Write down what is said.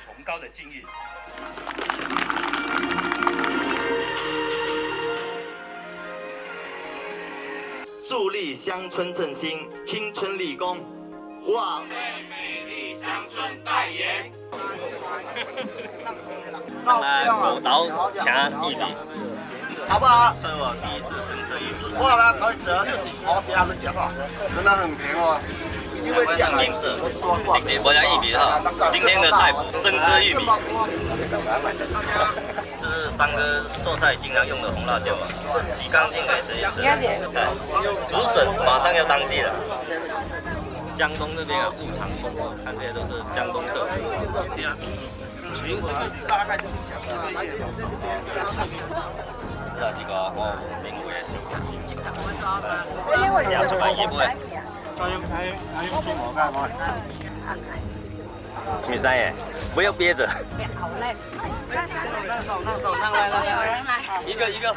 崇高的敬意。助力乡村振兴，青春立功，哇！为美丽乡村代言。狗刀掐玉米，好不好？是我第一次生吃玉米。我来搞一折，6几，他们讲话，真的很甜哦，已经会讲了。我家玉米哈，今天的菜生吃玉米。这是三哥做菜经常用的红辣椒啊，是洗干净才直接吃。竹笋马上要当季了。江东这边啊，物产丰富，看这些都是江东特产。这几个哦，名贵的小东西，养出来也不会。米三爷，不要憋着。好嘞，让手，来，一个。